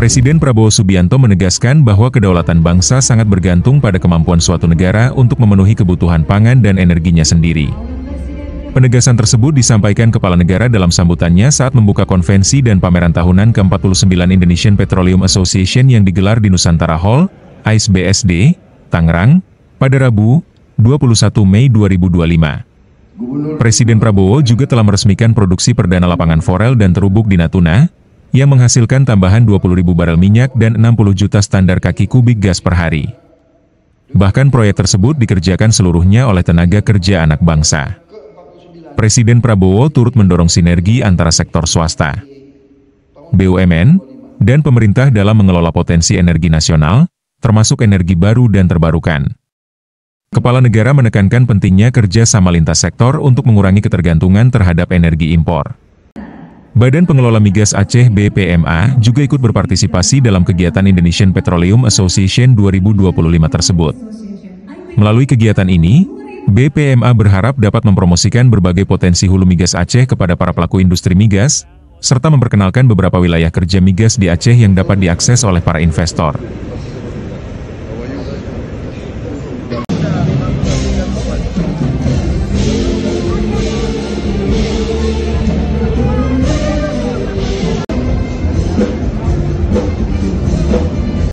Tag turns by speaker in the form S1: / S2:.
S1: Presiden Prabowo Subianto menegaskan bahwa kedaulatan bangsa sangat bergantung pada kemampuan suatu negara untuk memenuhi kebutuhan pangan dan energinya sendiri. Penegasan tersebut disampaikan Kepala Negara dalam sambutannya saat membuka konvensi dan pameran tahunan ke-49 Indonesian Petroleum Association yang digelar di Nusantara Hall, AIS BSD, Tangerang, pada Rabu, 21 Mei 2025. Presiden Prabowo juga telah meresmikan produksi perdana lapangan forel dan terubuk di Natuna, yang menghasilkan tambahan 20.000 barel minyak dan 60 juta standar kaki kubik gas per hari. Bahkan proyek tersebut dikerjakan seluruhnya oleh tenaga kerja anak bangsa. Presiden Prabowo turut mendorong sinergi antara sektor swasta, BUMN, dan pemerintah dalam mengelola potensi energi nasional, termasuk energi baru dan terbarukan. Kepala Negara menekankan pentingnya kerja sama lintas sektor untuk mengurangi ketergantungan terhadap energi impor. Badan Pengelola Migas Aceh BPMA juga ikut berpartisipasi dalam kegiatan Indonesian Petroleum Association 2025 tersebut. Melalui kegiatan ini, BPMA berharap dapat mempromosikan berbagai potensi hulu migas Aceh kepada para pelaku industri migas, serta memperkenalkan beberapa wilayah kerja migas di Aceh yang dapat diakses oleh para investor.